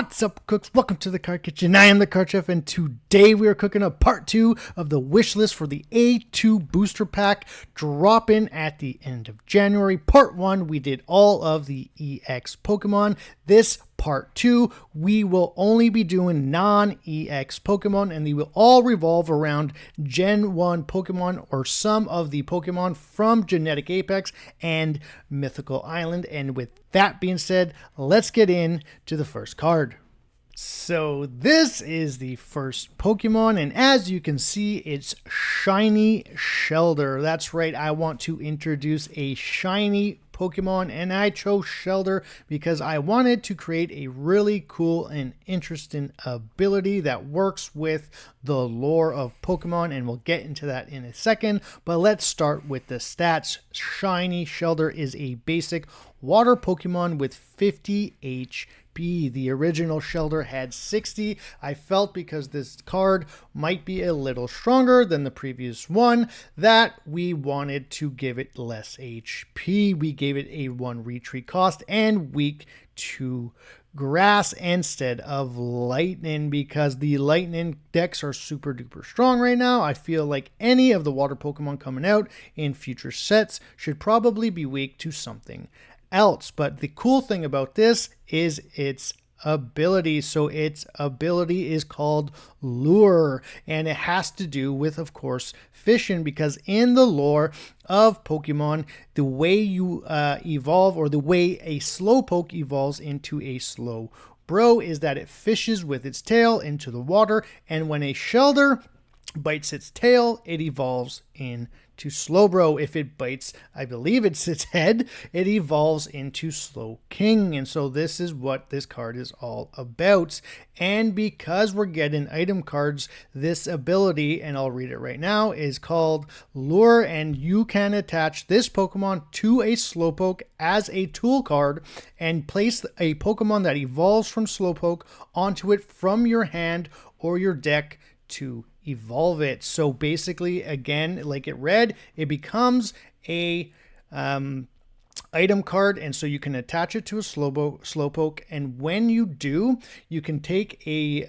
What's up, cooks? Welcome to the Card Kitchen. I am the Card Chef, and today we are cooking up part 2 of the wish list for the A2 booster pack drop-in at the end of January. Part 1, we did all of the EX Pokemon. This part 2, we will only be doing non-EX Pokemon, and they will all revolve around Gen 1 Pokemon or some of the Pokemon from Genetic Apex and Mythical Island. And with that being said, let's get in to the first card. So this is the first Pokemon, and as you can see, it's Shiny Shellder. That's right, I want to introduce a shiny Pokemon, and I chose Shellder because I wanted to create a really cool and interesting ability that works with the lore of Pokemon, and we'll get into that in a second. But let's start with the stats. Shiny Shellder is a basic water Pokemon with 50 HP. The original Shellder had 60. I felt because this card might be a little stronger than the previous one that we wanted to give it less HP. We gave it a 1 retreat cost and weak to grass instead of lightning, because the lightning decks are super duper strong right now. I feel like any of the water Pokemon coming out in future sets should probably be weak to something else. But the cool thing about this is its ability. So its ability is called Lure, and it has to do with, of course, fishing, because in the lore of Pokemon, the way you evolve, or the way a Slowpoke evolves into a Slowbro, is that it fishes with its tail into the water, and when a Shellder bites its tail, it evolves into Slowbro. If it bites, I believe it's its head, it evolves into Slowking. And so this is what this card is all about. And because we're getting item cards, this ability, and I'll read it right now, is called Lure, and you can attach this Pokemon to a Slowpoke as a tool card and place a Pokemon that evolves from Slowpoke onto it from your hand or your deck to evolve it. So basically, again, like it read, it becomes a item card, and so you can attach it to a Slowpoke, and when you do, you can take a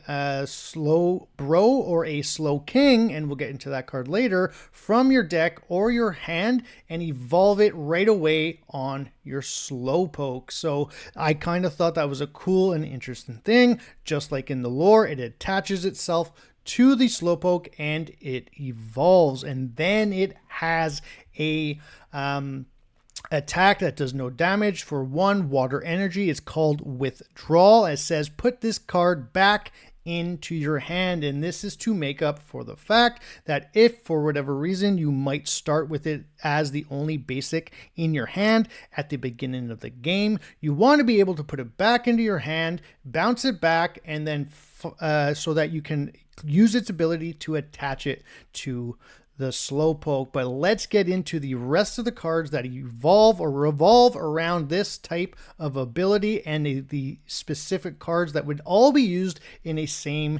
Slowbro or a Slowking, and we'll get into that card later, from your deck or your hand and evolve it right away on your Slowpoke. So I kind of thought that was a cool and interesting thing. Just like in the lore, it attaches itself to the Slowpoke and it evolves, and then it has a attack that does no damage for 1 water energy. It's called Withdrawal. It says put this card back into your hand, and this is to make up for the fact that if for whatever reason you might start with it as the only basic in your hand at the beginning of the game, you want to be able to put it back into your hand, bounce it back, and then so that you can use its ability to attach it to the Slowpoke. But let's get into the rest of the cards that evolve or revolve around this type of ability, and the specific cards that would all be used in a same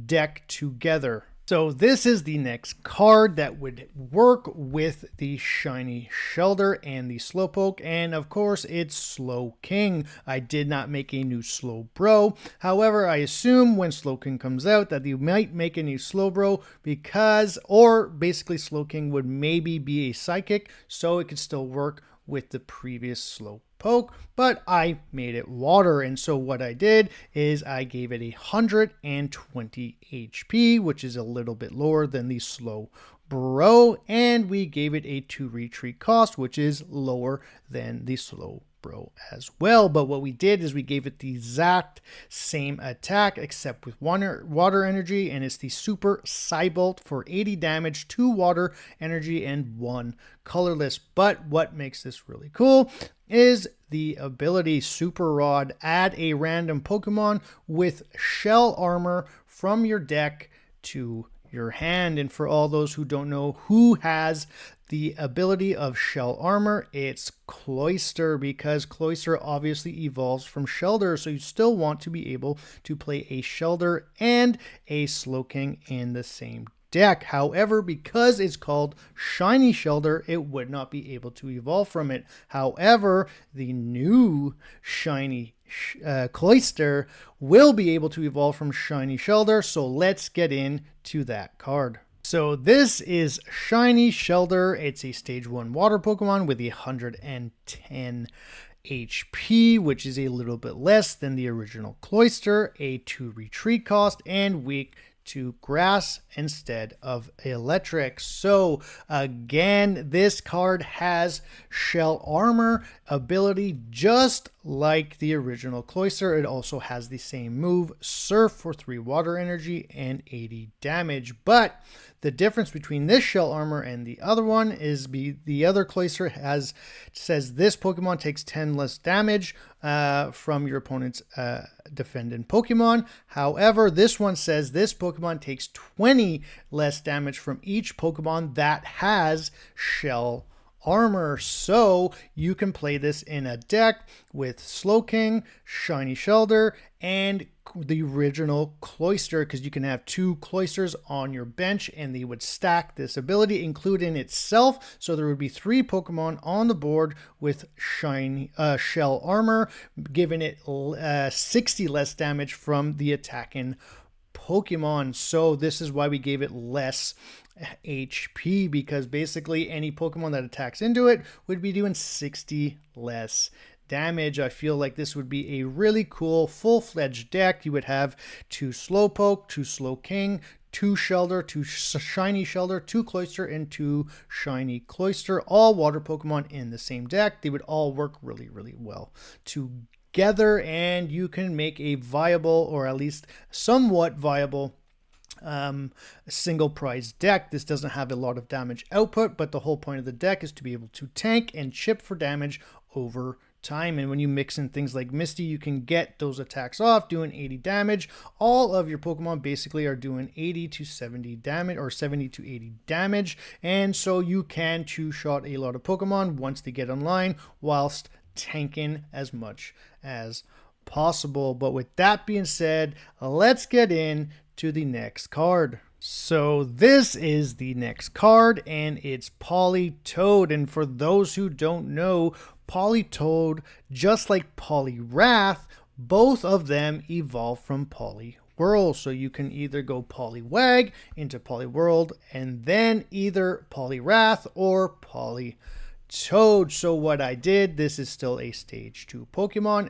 deck together. So this is the next card that would work with the Shiny Shellder and the Slowpoke, and of course it's Slowking. I did not make a new Slowbro. However, I assume when Slowking comes out that they might make a new Slowbro, because, or basically Slowking would maybe be a Psychic, so it could still work with the previous Slowpoke, but I made it water. And so what I did is I gave it 120 HP, which is a little bit lower than the Slowbro, and we gave it a 2 retreat cost, which is lower than the Slowbro as well. But what we did is we gave it the exact same attack except with 1 water energy, and it's the Super Psybolt for 80 damage, 2 water energy, and 1 colorless. But what makes this really cool is the ability Super Rod. Add a random Pokemon with shell armor from your deck to your hand. And for all those who don't know who has the ability of shell armor, it's Cloyster, because Cloyster obviously evolves from Shellder, so you still want to be able to play a Shellder and a Slowking in the same deck. However, because it's called Shiny Shellder, it would not be able to evolve from it. However, the new Shiny Cloister will be able to evolve from Shiny Shelter. So let's get into that card. So this is Shiny Shelter. It's a stage 1 water Pokemon with 110 HP, which is a little bit less than the original Cloister, a 2 retreat cost, and weak to grass instead of electric. So again, this card has shell armor ability just like the original Cloister. It also has the same move, Surf, for 3 water energy and 80 damage. But the difference between this shell armor and the other one is the other Cloister says this Pokemon takes 10 less damage from your opponent's defendant Pokemon. However, this one says this Pokemon takes 20 less damage from each Pokemon that has shell armor. So you can play this in a deck with Slowking, Shiny Shelter, and the original Cloister, because you can have 2 Cloisters on your bench and they would stack this ability, including itself. So there would be 3 Pokemon on the board with shiny shell armor, giving it 60 less damage from the attacking Pokemon. So this is why we gave it less HP, because basically any Pokemon that attacks into it would be doing 60 less damage. I feel like this would be a really cool full-fledged deck. You would have 2 Slowpoke, 2 Slowking, 2 Shelter, 2 Shiny Shelter, 2 Cloister, and 2 Shiny Cloister, all water Pokemon in the same deck. They would all work really, really well together, and you can make a viable, or at least somewhat viable, single prize deck. This doesn't have a lot of damage output, but the whole point of the deck is to be able to tank and chip for damage over time. And when you mix in things like Misty, you can get those attacks off doing 80 damage. All of your Pokemon basically are doing 80 to 70 damage, or 70 to 80 damage, and so you can two-shot a lot of Pokemon once they get online whilst tanking as much as possible. But with that being said, let's get in to the next card. So this is the next card, and it's Politoed. And for those who don't know, Politoed, just like Poliwrath, both of them evolve from Poliwhirl. So you can either go Poliwag into Poliwhirl and then either Poliwrath or Politoed. So what I did, this is still a stage 2 Pokemon.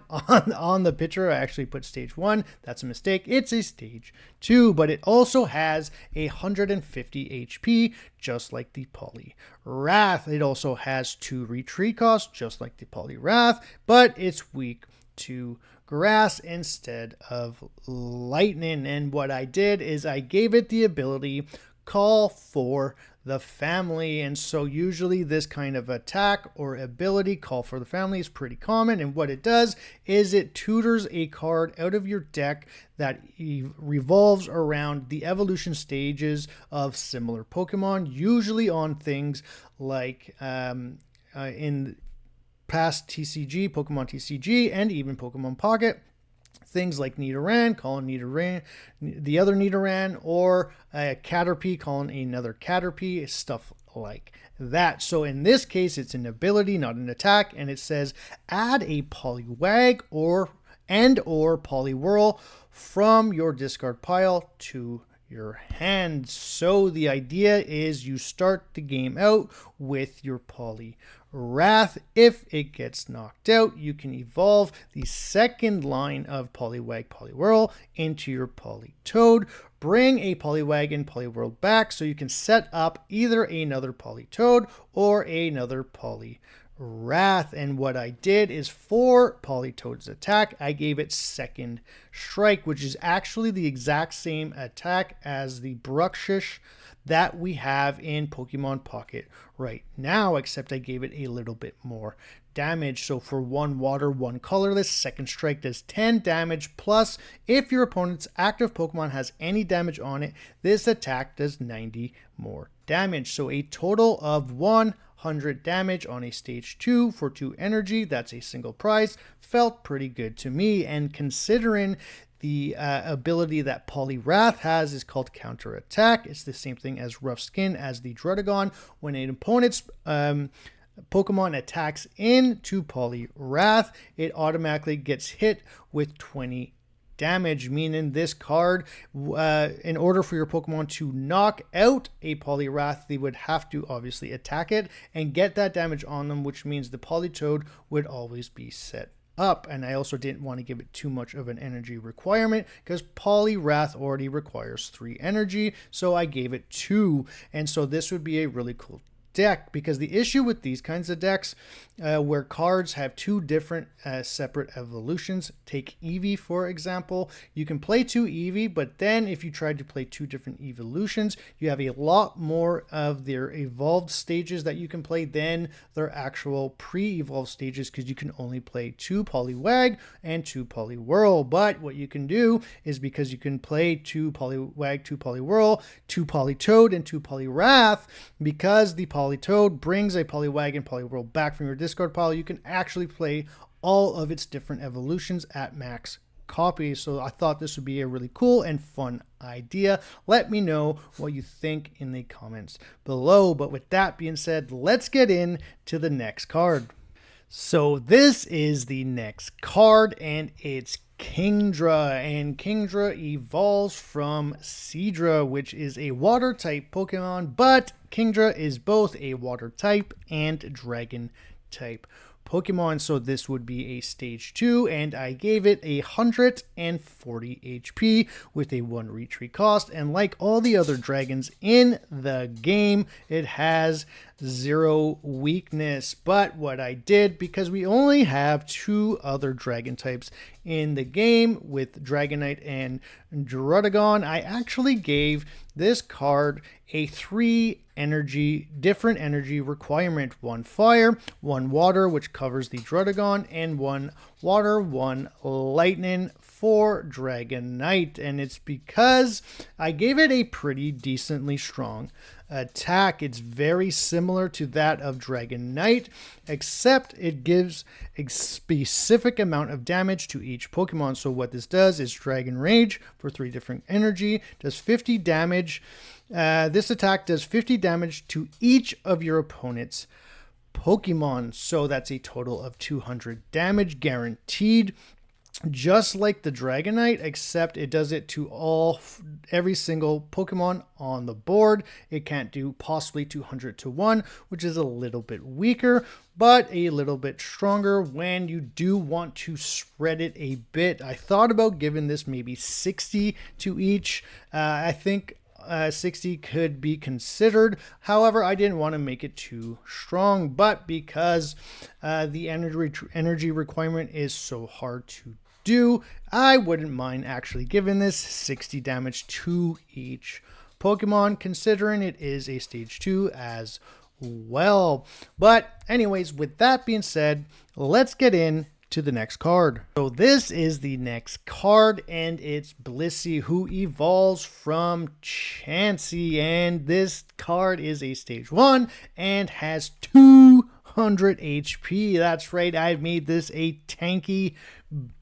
On the picture, I actually put stage 1. That's a mistake. It's a stage 2, but it also has 150 HP, just like the Poliwrath. It also has 2 retreat costs, just like the Poliwrath, but it's weak to grass instead of lightning. And what I did is I gave it the ability Call for the Family. And so usually this kind of attack or ability, Call for the Family, is pretty common. And what it does is it tutors a card out of your deck that revolves around the evolution stages of similar Pokemon, usually on things like in past TCG, Pokemon TCG, and even Pokemon Pocket. Things like Nidoran, calling Nidoran the other Nidoran, or a Caterpie, calling another Caterpie, stuff like that. So in this case, it's an ability, not an attack, and it says add a Poliwag or Poliwhirl from your discard pile to your hand. So the idea is you start the game out with your Poliwrath. If it gets knocked out, you can evolve the second line of Poliwag, Poliwhirl into your Politoed. Bring a Poliwag and Poliwhirl back so you can set up either another Politoed or another Poliwrath. And what I did is for Politoed's attack, I gave it Second Strike, which is actually the exact same attack as the Bruxish that we have in Pokemon Pocket right now, except I gave it a little bit more damage. So for 1 water, 1 colorless, Second Strike does 10 damage, plus if your opponent's active Pokemon has any damage on it, this attack does 90 more damage. So a total of 100 damage on a stage 2 for 2 energy. That's a single prize. Felt pretty good to me, and considering the ability that Poliwrath has is called Counterattack. It's the same thing as Rough Skin as the Druddigon. When an opponent's Pokemon attacks into Poliwrath, it automatically gets hit with 20 damage, meaning this card, in order for your Pokemon to knock out a Poliwrath, they would have to obviously attack it and get that damage on them, which means the Politoed would always be set up. And I also didn't want to give it too much of an energy requirement because Poliwrath already requires 3 energy, so I gave it 2. And so this would be a really cool deck, because the issue with these kinds of decks where cards have 2 different separate evolutions, take Eevee for example, you can play 2 Eevee, but then if you tried to play 2 different evolutions, you have a lot more of their evolved stages that you can play than their actual pre-evolved stages, because you can only play 2 Poliwag and 2 Poliwhirl. But what you can do is, because you can play 2 Poliwag, 2 Poliwhirl, 2 Politoed, and 2 Poliwrath, because the Politoed brings a Poliwag and Poliwhirl back from your discard pile, you can actually play all of its different evolutions at max copies. So I thought this would be a really cool and fun idea. Let me know what you think in the comments below. But with that being said, let's get into the next card. So this is the next card, and it's Kingdra, and Kingdra evolves from Seadra, which is a water type Pokemon, but Kingdra is both a water type and dragon type Pokemon, so this would be a stage 2, and I gave it 140 HP with a 1 retreat cost. And like all the other dragons in the game, it has 0 weakness. But what I did, because we only have 2 other dragon types in the game with Dragonite and Druddigon, I actually gave this card a 3 different energy requirement: 1 fire, 1 water, which covers the Druddigon, and 1 water, 1 lightning for Dragonite. And it's because I gave it a pretty decently strong attack. It's very similar to that of Dragonite, except it gives a specific amount of damage to each Pokemon. So what this does is Dragon Rage for 3 different energy, does 50 damage. This attack does 50 damage to each of your opponent's Pokemon. So that's a total of 200 damage guaranteed. Just like the Dragonite, except it does it to every single Pokemon on the board. It can't do possibly 200 to 1, which is a little bit weaker, but a little bit stronger when you do want to spread it a bit. I thought about giving this maybe 60 to each. I think 60 could be considered. However, I didn't want to make it too strong, but because the energy requirement is so hard to do, I wouldn't mind actually giving this 60 damage to each Pokemon, considering it is a stage 2 as well. But anyways, with that being said, let's get in to the next card. So this is the next card, and it's Blissey, who evolves from Chansey, and this card is a stage 1 and has 200 HP. That's right, I've made this a tanky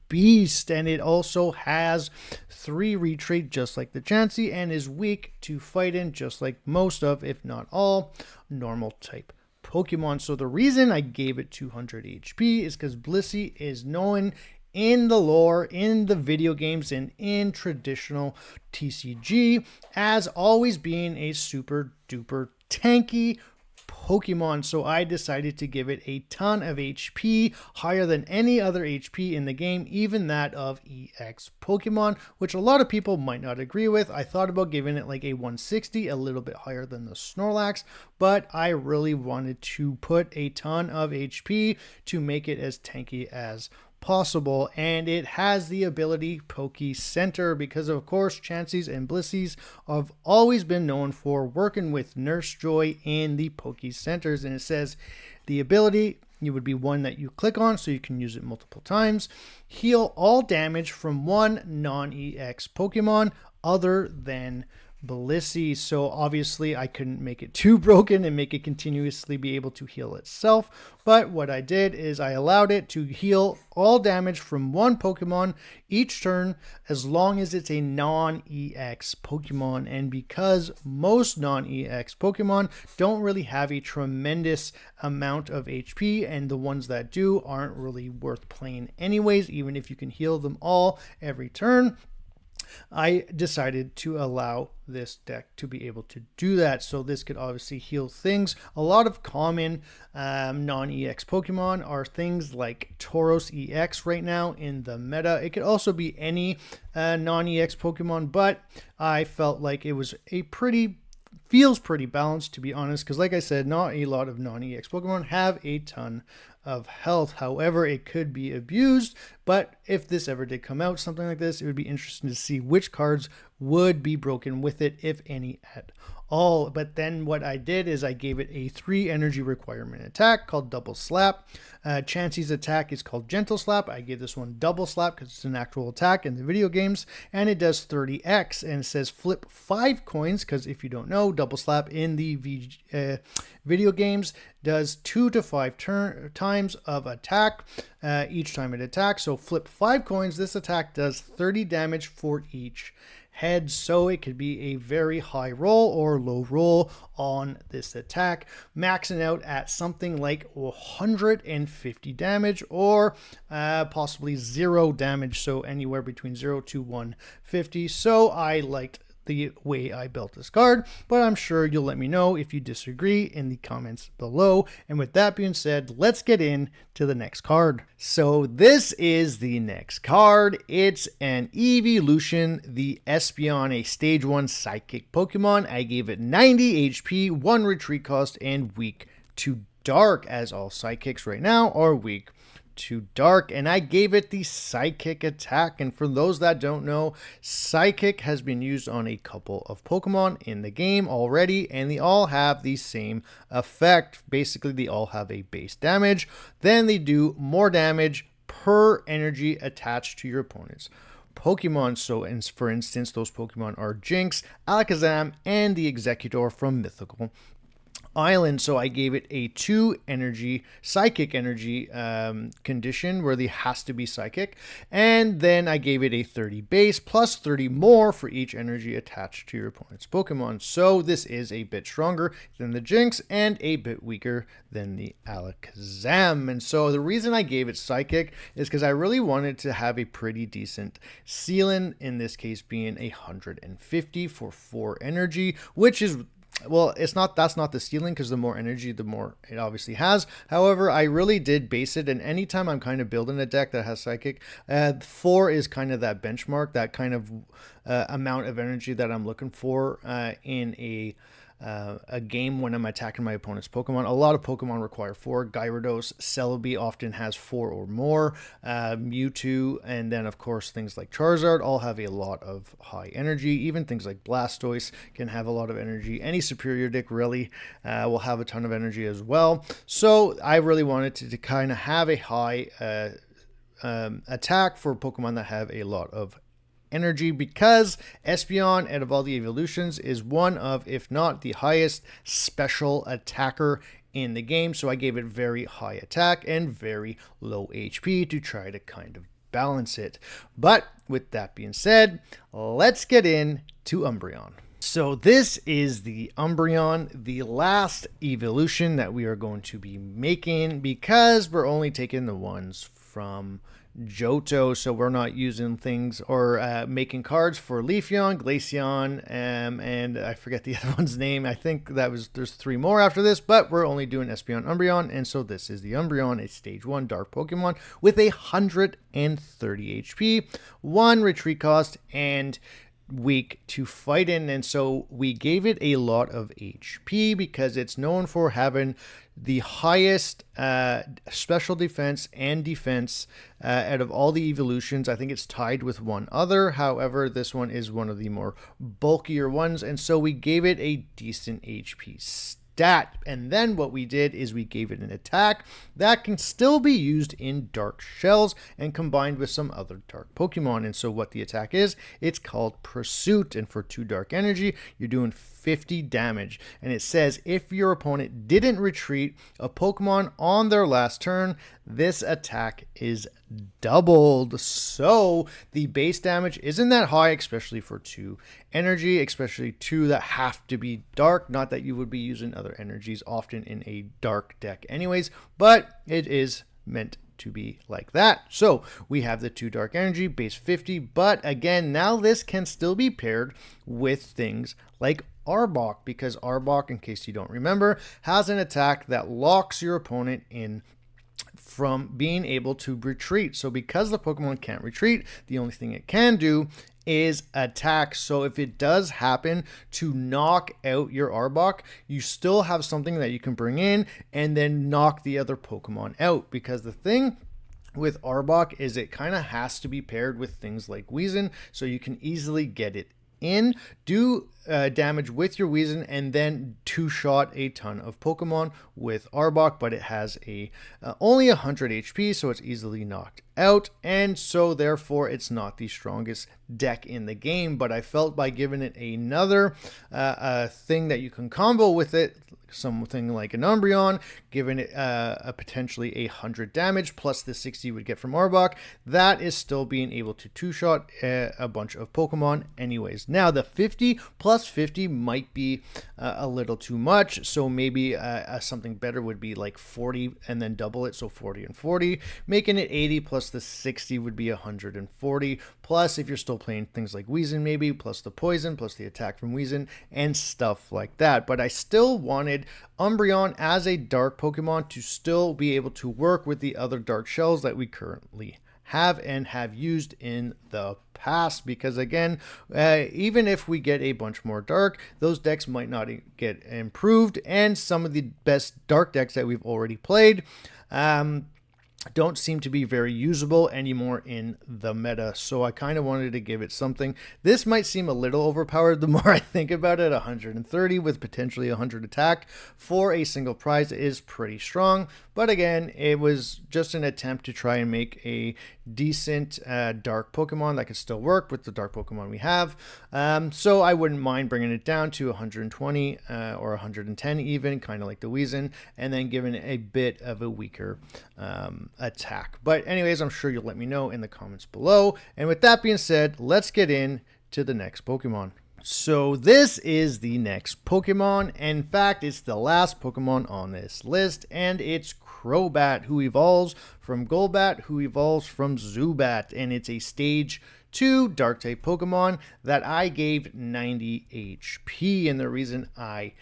beast, and it also has 3 retreat just like the Chansey, and is weak to fighting just like most of, if not all, normal type Pokemon. So the reason I gave it 200 HP is because Blissey is known in the lore, in the video games, and in traditional TCG as always being a super duper tanky Pokemon. So I decided to give it a ton of HP, higher than any other HP in the game, even that of EX Pokemon, which a lot of people might not agree with. I thought about giving it like a 160, a little bit higher than the Snorlax, but I really wanted to put a ton of HP to make it as tanky as possible. And it has the ability Poke Center, because of course Chanseys and Blissies have always been known for working with Nurse Joy in the Poke Centers. And it says the ability, you would be one that you click on so you can use it multiple times. Heal all damage from one non-EX Pokemon other than Blissey. So obviously I couldn't make it too broken and make it continuously be able to heal itself. But what I did is I allowed it to heal all damage from one Pokemon each turn as long as it's a non-EX Pokemon. And because most non-EX Pokemon don't really have a tremendous amount of HP, and the ones that do aren't really worth playing anyways, even if you can heal them all every turn, I decided to allow this deck to be able to do that. So this could obviously heal things. A lot of common non-EX Pokemon are things like Tauros EX right now in the meta. It could also be any non-EX Pokemon, but I felt like it was feels pretty balanced, to be honest, because like I said, not a lot of non-EX Pokemon have a ton of health. However, it could be abused, but if this ever did come out, something like this, it would be interesting to see which cards would be broken with it, if any at all. But then what I did is I gave it a 3 energy requirement attack called Double Slap. Chansey's attack is called Gentle Slap. I gave this one Double Slap because it's an actual attack in the video games, and it does 30x, and it says flip 5 coins, because if you don't know, Double Slap in the video games does 2 to 5 times of attack each time it attacks. So flip 5 coins, this attack does 30 damage for each head, so it could be a very high roll or low roll on this attack, maxing out at something like 150 damage or possibly 0 damage, so anywhere between 0 to 150. So I liked the way I built this card, but I'm sure you'll let me know if you disagree in the comments below. And with that being said, let's get into the next card. So this is the next card. It's an evolution, the Espeon, a stage 1 psychic Pokemon. I gave it 90 HP, 1 retreat cost, and weak to dark, as all psychics right now are weak to dark, and I gave it the Psychic attack. And for those that don't know, Psychic has been used on a couple of Pokemon in the game already, and they all have the same effect. Basically, they all have a base damage, then they do more damage per energy attached to your opponent's Pokemon. So for instance, those Pokemon are Jinx, Alakazam, and the Executor from Mythical Island. So I gave it a 2 energy psychic energy condition where they has to be psychic, and then I gave it a 30 base plus 30 more for each energy attached to your opponent's Pokemon. So this is a bit stronger than the Jinx and a bit weaker than the Alakazam. And so the reason I gave it psychic is because I really wanted to have a pretty decent ceiling, in this case being 150 for 4 energy, which is, well, that's not the ceiling, because the more energy, the more it obviously has. However, I really did base it, and anytime I'm kind of building a deck that has Psychic, 4 is kind of that benchmark, that kind of amount of energy that I'm looking for in a game when I'm attacking my opponent's Pokemon. A lot of Pokemon require 4. Gyarados, Celebi often has 4 or more. Mewtwo, and then of course things like Charizard all have a lot of high energy. Even things like Blastoise can have a lot of energy. Any superior deck really will have a ton of energy as well. So I really wanted to kind of have a high attack for Pokemon that have a lot of energy, because Espeon, out of all the evolutions, is one of, if not the highest special attacker in the game. So I gave it very high attack and very low HP to try to kind of balance it. But with that being said, let's get into Umbreon. So this is the Umbreon, the last evolution that we are going to be making, because we're only taking the ones from Johto, so we're not using things or making cards for Leafeon, Glaceon, and I forget the other one's name. I think there's 3 more after this, but we're only doing Espeon, Umbreon, and so this is the Umbreon, a stage 1 dark Pokemon with 130 HP, 1 retreat cost, and weak to fight in. And so we gave it a lot of HP because it's known for having the highest special defense and defense out of all the evolutions. I think it's tied with one other. However, this one is one of the more bulkier ones, and so we gave it a decent HP stat. And then what we did is we gave it an attack that can still be used in dark shells and combined with some other dark Pokemon. And so what the attack is, it's called Pursuit. And for 2 dark energy, you're doing 50 damage. And it says if your opponent didn't retreat a Pokemon on their last turn, this attack is doubled. So the base damage isn't that high, especially for 2 energy, especially 2 that have to be dark. Not that you would be using other energies often in a dark deck anyways, but it is meant to be like that. So we have the 2 dark energy, base 50, but again, now this can still be paired with things like Arbok, because Arbok, in case you don't remember, has an attack that locks your opponent in from being able to retreat. So because the Pokemon can't retreat, the only thing it can do is attack. So if it does happen to knock out your Arbok, you still have something that you can bring in and then knock the other Pokemon out. Because the thing with Arbok is it kind of has to be paired with things like Weezing, so you can easily get it in, do damage with your Weezing, and then 2-shot a ton of Pokemon with Arbok, but it has a only 100 HP, so it's easily knocked out, and so therefore it's not the strongest deck in the game. But I felt by giving it another thing that you can combo with it, something like an Umbreon, giving it a potentially 100 damage plus the 60 you would get from Arbok, that is still being able to 2-shot a bunch of Pokemon anyways. Now the 50 plus 50 might be a little too much, so maybe something better would be like 40 and then double it, so 40 and 40, making it 80 plus the 60 would be 140, plus if you're still playing things like Weezing maybe, plus the poison, plus the attack from Weezing and stuff like that. But I still wanted Umbreon as a dark Pokemon to still be able to work with the other dark shells that we currently have and have used in the past, because again, even if we get a bunch more dark, those decks might not get improved, and some of the best dark decks that we've already played don't seem to be very usable anymore in the meta. So I kind of wanted to give it something. This might seem a little overpowered the more I think about it. 130 with potentially 100 attack for a single prize is pretty strong. But again, it was just an attempt to try and make a decent dark Pokemon that could still work with the dark Pokemon we have. So I wouldn't mind bringing it down to 120 or 110 even, kind of like the Weezing, and then giving it a bit of a weaker attack. But anyways, I'm sure you'll let me know in the comments below. And with that being said, let's get in to the next Pokemon. So this is the next Pokemon. In fact, it's the last Pokemon on this list, and it's Crobat, who evolves from Golbat, who evolves from Zubat, and it's a stage 2 Dark-type Pokemon that I gave 90 HP, and the reason I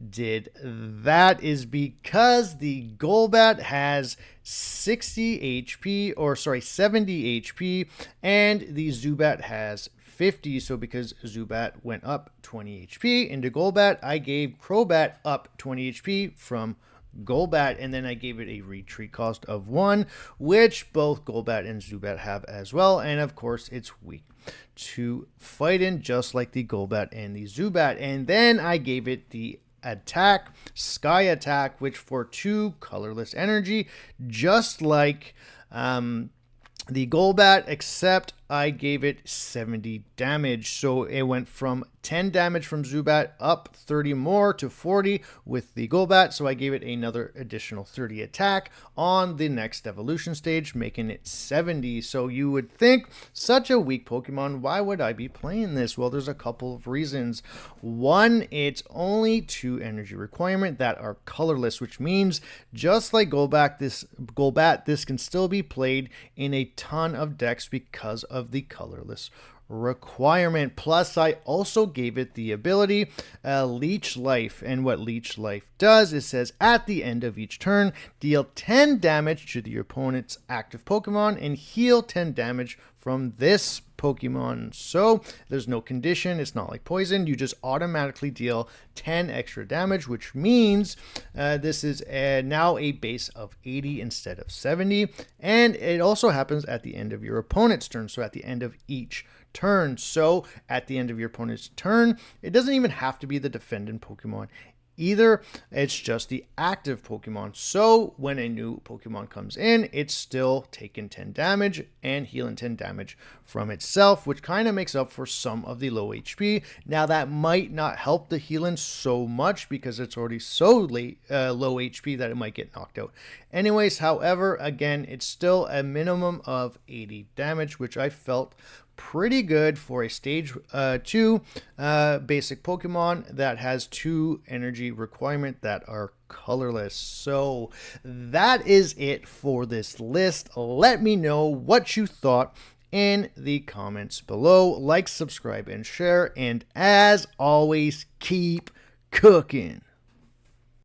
did that is because the Golbat has 70 HP, and the Zubat has 50. So because Zubat went up 20 HP into Golbat, I gave Crobat up 20 HP from Golbat, and then I gave it a retreat cost of 1, which both Golbat and Zubat have as well, and of course it's weak to fighting just like the Golbat and the Zubat. And then I gave it the attack, Sky Attack, which for 2 colorless energy, just like the Golbat, except I gave it 70 damage. So it went from 10 damage from Zubat up 30 more to 40 with the Golbat. So I gave it another additional 30 attack on the next evolution stage, making it 70. So you would think, such a weak Pokemon, why would I be playing this? Well, there's a couple of reasons. One, it's only 2 energy requirement that are colorless, which means just like Golbat, this can still be played in a ton of decks because of the colorless requirement. Plus, I also gave it the ability Leech Life, and what Leech Life does, it says at the end of each turn, deal 10 damage to the opponent's active Pokemon and heal 10 damage from this Pokemon. So there's no condition, it's not like poison, you just automatically deal 10 extra damage, which means this is now a base of 80 instead of 70, and it also happens at the end of your opponent's turn, so at the end of each turn. So at the end of your opponent's turn, it doesn't even have to be the defendant Pokemon either. It's just the active Pokemon. So when a new Pokemon comes in, it's still taking 10 damage and healing 10 damage from itself, which kind of makes up for some of the low HP. Now that might not help the healing so much because it's already so low HP that it might get knocked out. Anyways, however, again, it's still a minimum of 80 damage, which I felt pretty good for a stage 2 basic Pokemon that has 2 energy requirement that are colorless. So that is it for this list. Let me know what you thought in the comments below. Like, subscribe, and share. And as always, keep cooking.